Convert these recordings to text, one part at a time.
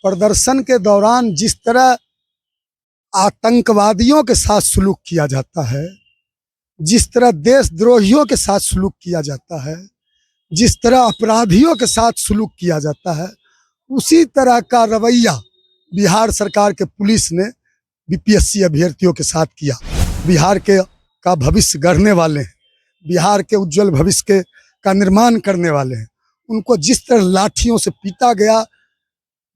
प्रदर्शन के दौरान जिस तरह आतंकवादियों के साथ सलूक किया जाता है, जिस तरह देशद्रोहियों के साथ सलूक किया जाता है, जिस तरह अपराधियों के साथ सलूक किया जाता है, उसी तरह का रवैया बिहार सरकार के पुलिस ने बीपीएससी अभ्यर्थियों के साथ किया। बिहार का भविष्य गढ़ने वाले हैं, बिहार के उज्जवल भविष्य का निर्माण करने वाले हैं, उनको जिस तरह लाठियों से पीटा गया,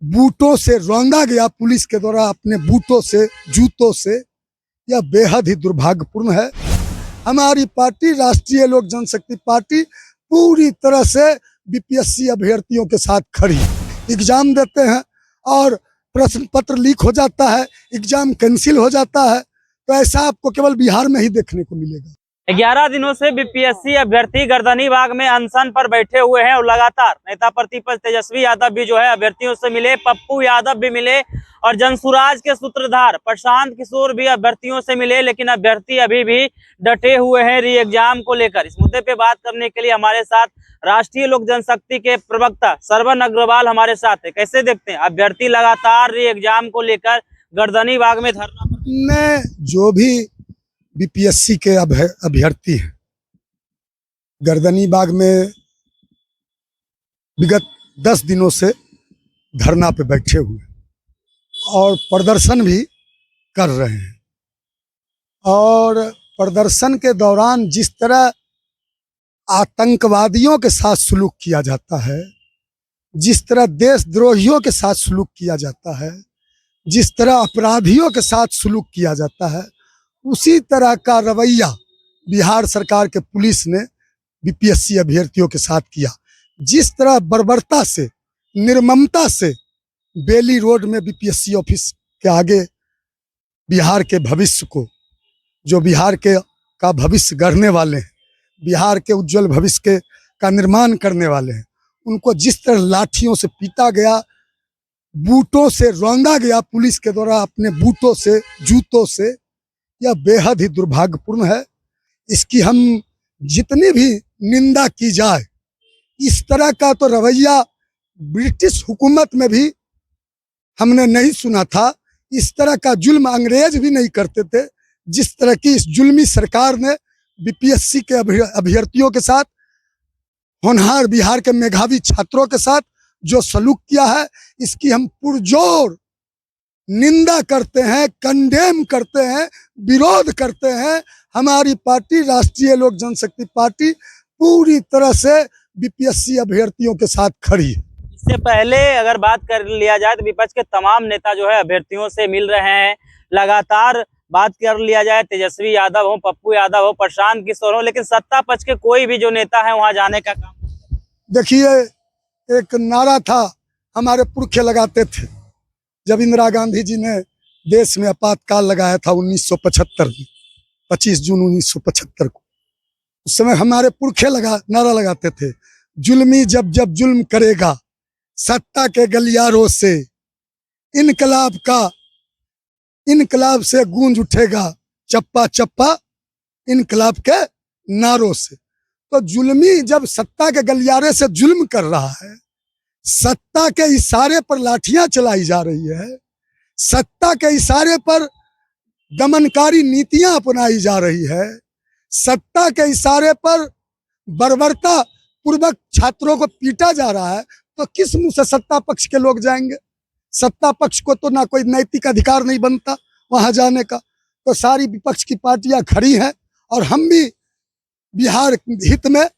बूटों से रौंदा गया पुलिस के द्वारा, अपने बूटों से, जूतों से, यह बेहद ही दुर्भाग्यपूर्ण है। हमारी पार्टी राष्ट्रीय लोक जनशक्ति पार्टी पूरी तरह से बीपीएससी अभ्यर्थियों के साथ खड़ी। एग्जाम देते हैं और प्रश्न पत्र लीक हो जाता है, एग्जाम कैंसिल हो जाता है, तो ऐसा आपको केवल बिहार में ही देखने को मिलेगा। 11 दिनों से बीपीएससी अभ्यर्थी गर्दनी बाग में अनशन पर बैठे हुए हैं और लगातार नेता प्रतिपक्ष तेजस्वी यादव भी जो है अभ्यर्थियों से मिले, पप्पू यादव भी मिले और जनसुराज के सूत्रधार प्रशांत किशोर भी अभ्यर्थियों से मिले, लेकिन अभ्यर्थी अभी भी डटे हुए हैं री एग्जाम को लेकर। इस मुद्दे पे बात करने के लिए हमारे साथ राष्ट्रीय लोक जनशक्ति के प्रवक्ता सरवन अग्रवाल हमारे साथ है। कैसे देखते हैं अभ्यर्थी लगातार री एग्जाम को लेकर गर्दनी बाग में धरना? जो भी बीपीएससी के अभ्यर्थी हैं, गर्दनी बाग में विगत 10 दिनों से धरना पे बैठे हुए और प्रदर्शन भी कर रहे हैं। और प्रदर्शन के दौरान जिस तरह आतंकवादियों के साथ सलूक किया जाता है, जिस तरह देशद्रोहियों के साथ सलूक किया जाता है, जिस तरह अपराधियों के साथ सलूक किया जाता है, उसी तरह का रवैया बिहार सरकार के पुलिस ने बीपीएससी अभ्यर्थियों के साथ किया। जिस तरह बर्बरता से, निर्ममता से बेली रोड में बीपीएससी ऑफिस के आगे बिहार के भविष्य को, जो बिहार का भविष्य गढ़ने वाले हैं, बिहार के उज्जवल भविष्य का निर्माण करने वाले हैं, उनको जिस तरह लाठियों से पीटा गया, बूटों से रौंदा गया पुलिस के द्वारा, अपने बूटों से, जूतों से, यह बेहद ही दुर्भाग्यपूर्ण है। इसकी हम जितनी भी निंदा की जाए, इस तरह का तो रवैया ब्रिटिश हुकूमत में भी हमने नहीं सुना था। इस तरह का जुल्म अंग्रेज भी नहीं करते थे, जिस तरह की इस जुल्मी सरकार ने बीपीएससी के अभ्यर्थियों के साथ, होनहार बिहार के मेधावी छात्रों के साथ जो सलूक किया है, इसकी हम पुरजोर निंदा करते हैं, कंडेम करते हैं, विरोध करते हैं। हमारी पार्टी राष्ट्रीय लोक जनशक्ति पार्टी पूरी तरह से बीपीएससी अभ्यर्थियों के साथ खड़ी है। इससे पहले अगर बात कर लिया जाए तो विपक्ष के तमाम नेता जो है अभ्यर्थियों से मिल रहे हैं, लगातार बात कर लिया जाए तेजस्वी यादव हो, पप्पू यादव हो, प्रशांत किशोर हो, लेकिन सत्ता पक्ष के कोई भी जो नेता है वहां जाने का काम। देखिए, एक नारा था हमारे पुरखे लगाते थे जब इंदिरा गांधी जी ने देश में आपातकाल लगाया था 1975 में, 25 जून 1975 को। उस समय हमारे पुरखे नारा लगाते थे, जुल्मी जब जब जुल्म करेगा सत्ता के गलियारों से, इनकलाब से गूंज उठेगा चप्पा चप्पा इनकलाब के नारों से। तो जुल्मी जब सत्ता के गलियारे से जुल्म कर रहा है, सत्ता के इशारे पर लाठियां चलाई जा रही है, सत्ता के इशारे पर दमनकारी नीतियां अपनाई जा रही है, सत्ता के इशारे पर बर्बरता पूर्वक छात्रों को पीटा जा रहा है, तो किस मुंह से सत्ता पक्ष के लोग जाएंगे? सत्ता पक्ष को तो ना कोई नैतिक अधिकार नहीं बनता वहां जाने का। तो सारी विपक्ष की पार्टियां खड़ी हैं और हम भी बिहार हित में,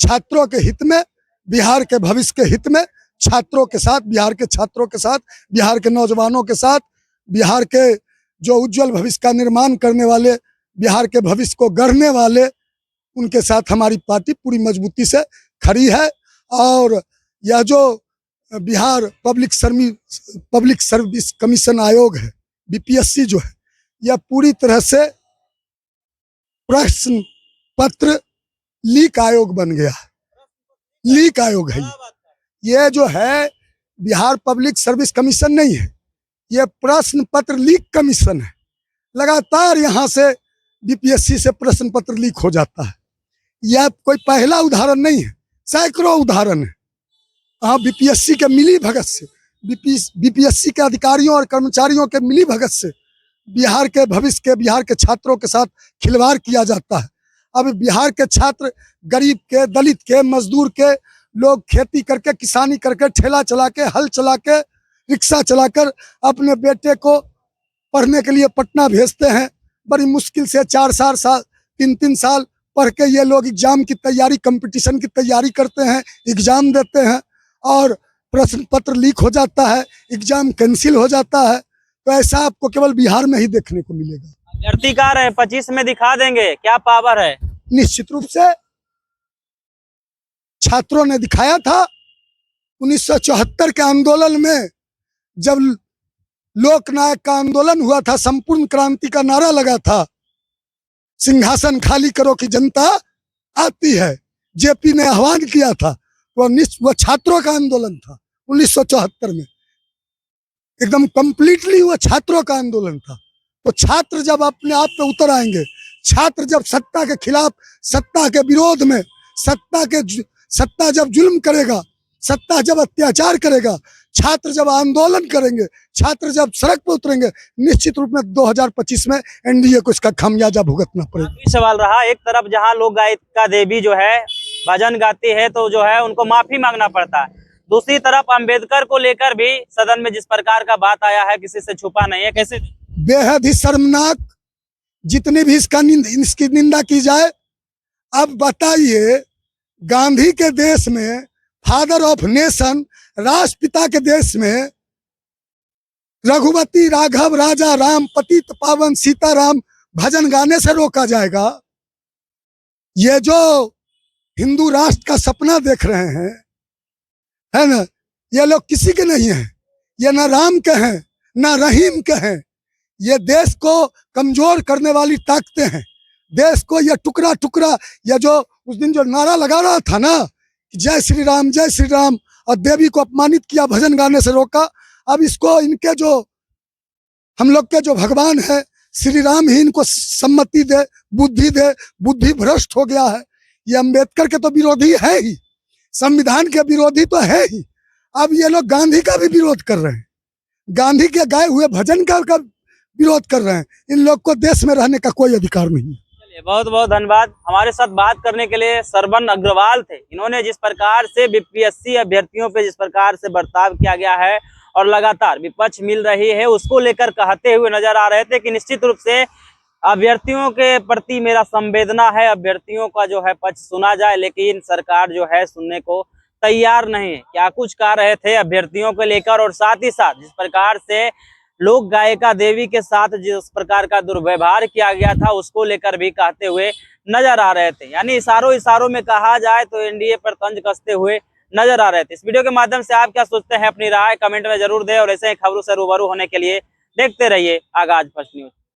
छात्रों के हित में, बिहार के भविष्य के हित में, छात्रों के साथ, बिहार के छात्रों के साथ, बिहार के नौजवानों के साथ, बिहार के जो उज्जवल भविष्य का निर्माण करने वाले, बिहार के भविष्य को गढ़ने वाले, उनके साथ हमारी पार्टी पूरी मजबूती से खड़ी है। और यह जो बिहार पब्लिक सर्विस कमीशन आयोग है, बीपीएससी जो है, यह पूरी तरह से प्रश्न पत्र लीक आयोग बन गया है। लीक आयोग है ये जो है, बिहार पब्लिक सर्विस कमीशन नहीं है, ये प्रश्न पत्र लीक कमीशन है। लगातार यहाँ से बीपीएससी से प्रश्न पत्र लीक हो जाता है। यह कोई पहला उदाहरण नहीं है, सैकड़ों उदाहरण है। हाँ, बीपीएससी के मिली भगत से बीपीएससी के अधिकारियों और कर्मचारियों के मिली भगत से बिहार के भविष्य के, बिहार के छात्रों के साथ खिलवाड़ किया जाता है। अब बिहार के छात्र, गरीब के, दलित के, मजदूर के लोग खेती करके, किसानी करके, ठेला चला के, हल चला के, रिक्शा चलाकर अपने बेटे को पढ़ने के लिए पटना भेजते हैं। बड़ी मुश्किल से 4 साल 3 साल पढ़ के ये लोग एग्जाम की तैयारी, कंपटीशन की तैयारी करते हैं, एग्जाम देते हैं और प्रश्न पत्र लीक हो जाता है, एग्जाम कैंसिल हो जाता है। तो ऐसा आपको केवल बिहार में ही देखने को मिलेगा। अभ्यर्थी कह रहे हैं 25 में दिखा देंगे, क्या पावर है? निश्चित रूप से छात्रों ने दिखाया था 1974 के आंदोलन में, जब लोकनायक का आंदोलन हुआ था, संपूर्ण क्रांति का नारा लगा था, सिंहासन खाली करो कि जनता आती है, जेपी ने आह्वान किया था। वो छात्रों का आंदोलन था 1974 में, एकदम कंप्लीटली वो छात्रों का आंदोलन था। तो छात्र जब अपने आप पे उतर आएंगे, छात्र जब सत्ता के खिलाफ, सत्ता के विरोध में, सत्ता जब जुल्म करेगा, सत्ता जब अत्याचार करेगा, छात्र जब आंदोलन करेंगे, छात्र जब सड़क पर उतरेंगे, निश्चित रूप में 2025 में एनडीए को इसका खामियाजा भुगतना पड़ेगा। सवाल रहा, एक तरफ जहां लोक गायिका देवी जो है भजन गाती है तो जो है उनको माफी मांगना पड़ता है, दूसरी तरफ अंबेडकर को लेकर भी सदन में जिस प्रकार का बात आया है किसी से छुपा नहीं है, कैसे? बेहद ही शर्मनाक, जितनी भी इसकी निंदा की जाए। अब बताइए, गांधी के देश में, फादर ऑफ नेशन, राष्ट्रपिता के देश में रघुपति राघव राजा राम पतित पावन सीताराम भजन गाने से रोका जाएगा? ये जो हिंदू राष्ट्र का सपना देख रहे हैं, है ना, ये लोग किसी के नहीं हैं। ये ना राम के हैं, ना रहीम के हैं। ये देश को कमजोर करने वाली ताकतें हैं। देश को ये टुकड़ा टुकड़ा, ये जो उस दिन जो नारा लगा रहा था ना, जय श्री राम, और देवी को अपमानित किया, भजन गाने से रोका। अब इसको इनके जो हम लोग के जो भगवान है श्री राम ही इनको सम्मति दे, बुद्धि भ्रष्ट हो गया है। ये अंबेडकर के तो विरोधी है ही, संविधान के विरोधी तो है ही। अब ये लोग गांधी का भी विरोध कर रहे हैं, गांधी के गाए हुए भजन का विरोध कर रहे हैं। इन लोग को देश में रहने का कोई अधिकार नहीं है। बहुत बहुत धन्यवाद। हमारे साथ बात करने के लिए सरवन अग्रवाल थे। इन्होंने जिस प्रकार से बीपीएससी अभ्यर्थियों पे जिस प्रकार से बर्ताव किया गया है और लगातार विपक्ष मिल रही है, उसको लेकर कहते हुए नजर आ रहे थे कि निश्चित रूप से अभ्यर्थियों के प्रति मेरा संवेदना है, अभ्यर्थियों का जो है पक्ष सुना जाए, लेकिन सरकार जो है सुनने को तैयार नहीं है। क्या कुछ कह रहे थे अभ्यर्थियों को लेकर, और साथ ही साथ जिस प्रकार से लोक गायिका देवी के साथ जिस प्रकार का दुर्व्यवहार किया गया था, उसको लेकर भी कहते हुए नजर आ रहे थे। यानी इशारों में कहा जाए तो एनडीए पर तंज कसते हुए नजर आ रहे थे। इस वीडियो के माध्यम से आप क्या सोचते हैं, अपनी राय कमेंट में जरूर दें, और ऐसे ही खबरों से रूबरू होने के लिए देखते रहिए आगाज फर्स्ट न्यूज।